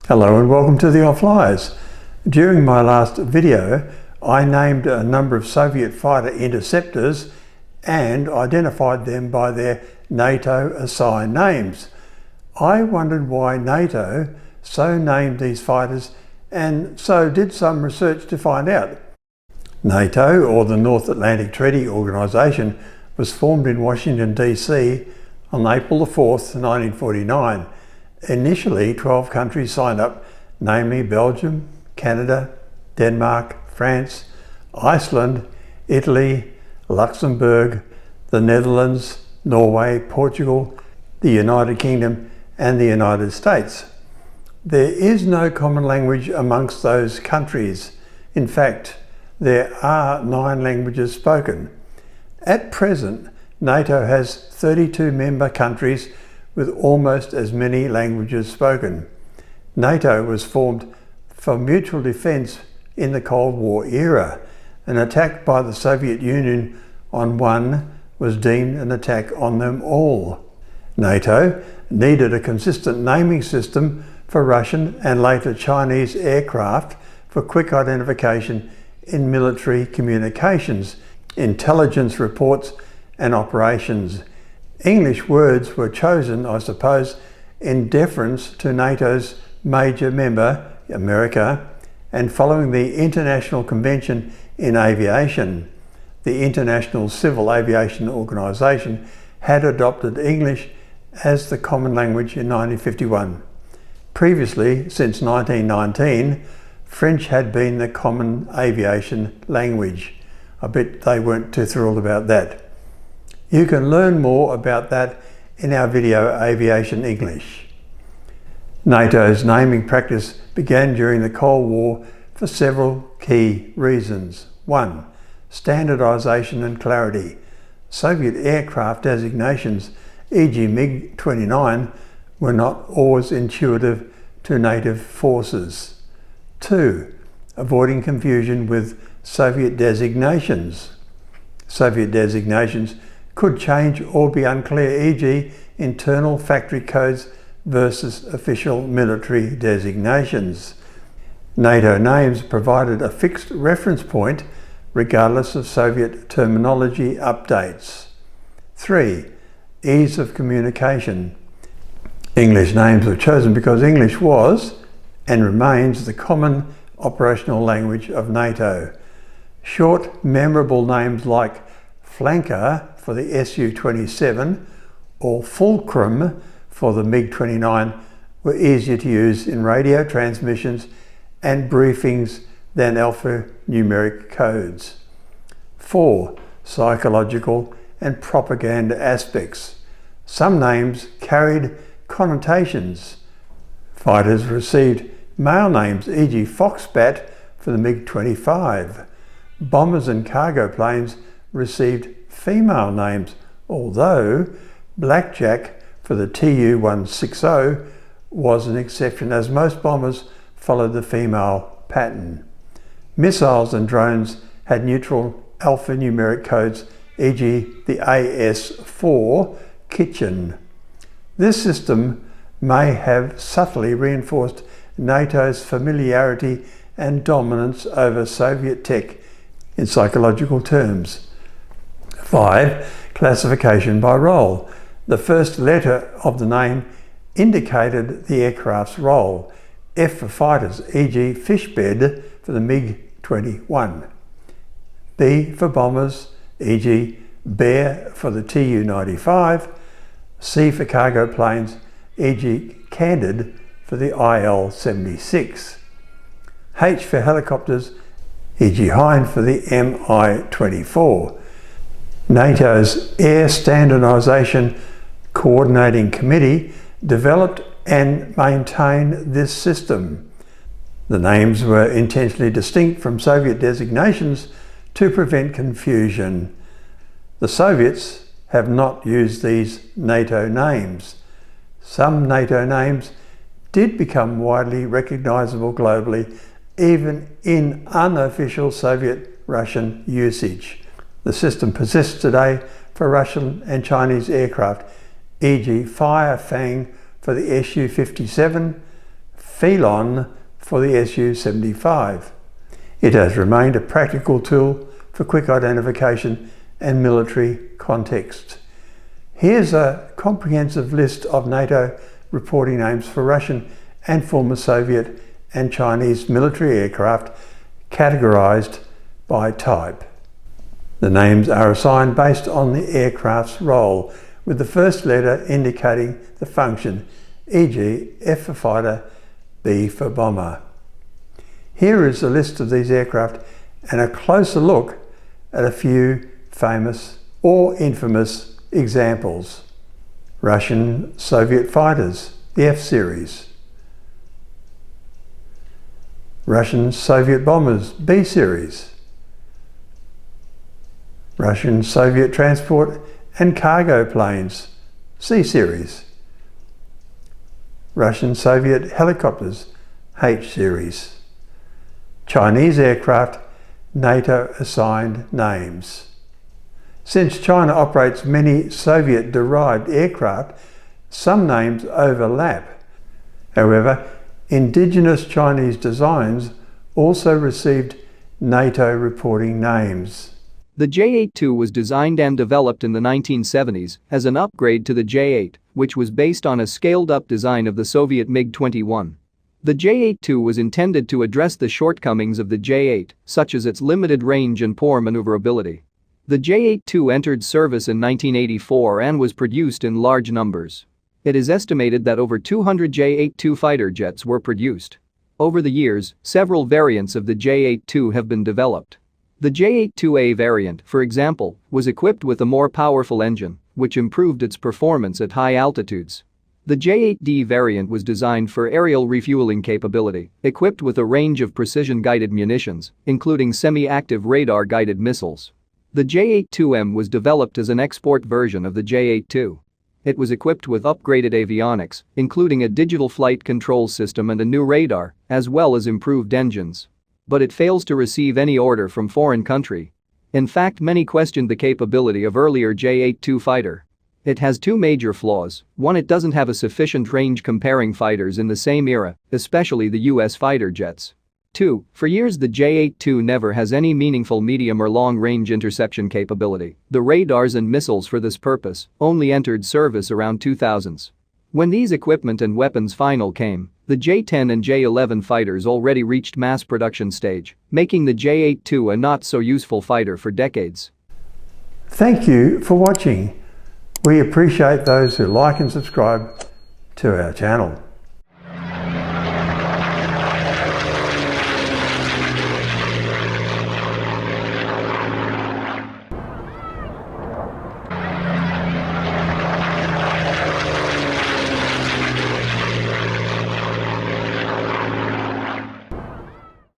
Hello and welcome to the Fliers. During my last video, I named a number of Soviet fighter interceptors and identified them by their NATO assigned names. I wondered why NATO so named these fighters, and so did some research to find out. NATO, or the North Atlantic Treaty Organization, was formed in Washington, D.C. on April 4th, 1949. Initially, 12 countries signed up, namely Belgium, Canada, Denmark, France, Iceland, Italy, Luxembourg, the Netherlands, Norway, Portugal, the United Kingdom, and the United States. There is no common language amongst those countries. In fact, there are 9 languages spoken. At present, NATO has 32 member countries with almost as many languages spoken. NATO was formed for mutual defence in the Cold War era. An attack by the Soviet Union on one was deemed an attack on them all. NATO needed a consistent naming system for Russian and later Chinese aircraft for quick identification in military communications, intelligence reports and operations. English words were chosen, I suppose, in deference to NATO's major member, America, and following the International Convention in Aviation. The International Civil Aviation Organization had adopted English as the common language in 1951. Previously, since 1919, French had been the common aviation language. I bet they weren't too thrilled about that. You can learn more about that in our video Aviation English. NATO's naming practice began during the Cold War for several key reasons. 1. Standardization and clarity. Soviet aircraft designations, e.g. MiG-29, were not always intuitive to native forces. 2. Avoiding confusion with Soviet designations. Soviet designations could change or be unclear, e.g. internal factory codes versus official military designations. NATO names provided a fixed reference point regardless of Soviet terminology updates. 3. Ease of communication. English names were chosen because English was and remains the common operational language of NATO. Short, memorable names like Flanker for the Su-27 or Fulcrum for the MiG-29 were easier to use in radio transmissions and briefings than alphanumeric codes. 4. Psychological and propaganda aspects. Some names carried connotations. Fighters received male names, e.g. Foxbat for the MiG-25. Bombers and cargo planes received female names, although Blackjack for the Tu-160 was an exception, as most bombers followed the female pattern. Missiles and drones had neutral alphanumeric codes, e.g. the AS-4 Kitchen. This system may have subtly reinforced NATO's familiarity and dominance over Soviet tech in psychological terms. 5. Classification by role. The first letter of the name indicated the aircraft's role. F for fighters, e.g. Fishbed for the MiG-21. B for bombers, e.g. Bear for the Tu-95. C for cargo planes, e.g. Candid for the IL-76. H for helicopters, e.g. Hind for the Mi-24. NATO's Air Standardization Coordinating Committee developed and maintained this system. The names were intentionally distinct from Soviet designations to prevent confusion. The Soviets have not used these NATO names. Some NATO names did become widely recognizable globally, even in unofficial Soviet-Russian usage. The system persists today for Russian and Chinese aircraft, e.g. Firefang for the Su-57, Phelon for the Su-75. It has remained a practical tool for quick identification and military context. Here's a comprehensive list of NATO reporting names for Russian and former Soviet and Chinese military aircraft categorized by type. The names are assigned based on the aircraft's role, with the first letter indicating the function, e.g. F for fighter, B for bomber. Here is a list of these aircraft and a closer look at a few famous or infamous examples. Russian Soviet fighters, the F-series. Russian Soviet bombers, B-series. Russian Soviet transport and cargo planes, C-series. Russian Soviet helicopters, H-series. Chinese aircraft, NATO assigned names. Since China operates many Soviet-derived aircraft, some names overlap. However, indigenous Chinese designs also received NATO reporting names. The J-82 was designed and developed in the 1970s as an upgrade to the J-8, which was based on a scaled-up design of the Soviet MiG-21. The J-82 was intended to address the shortcomings of the J-8, such as its limited range and poor maneuverability. The J-82 entered service in 1984 and was produced in large numbers. It is estimated that over 200 J-82 fighter jets were produced. Over the years, several variants of the J-82 have been developed. The J-82A variant, for example, was equipped with a more powerful engine, which improved its performance at high altitudes. The J-8D variant was designed for aerial refueling capability, equipped with a range of precision-guided munitions, including semi-active radar-guided missiles. The J-82M was developed as an export version of the J-82. It was equipped with upgraded avionics, including a digital flight control system and a new radar, as well as improved engines. But it fails to receive any order from foreign country. In fact, many questioned the capability of earlier J-82 fighter. It has two major flaws. One, it doesn't have a sufficient range comparing fighters in the same era, especially the US fighter jets. Two, for years the J-82 never has any meaningful medium or long-range interception capability. The radars and missiles for this purpose only entered service around 2000s. When these equipment and weapons final came, the J-10 and J-11 fighters already reached mass production stage, making the J-82 a not-so-useful fighter for decades. Thank you for watching. We appreciate those who like and subscribe to our channel.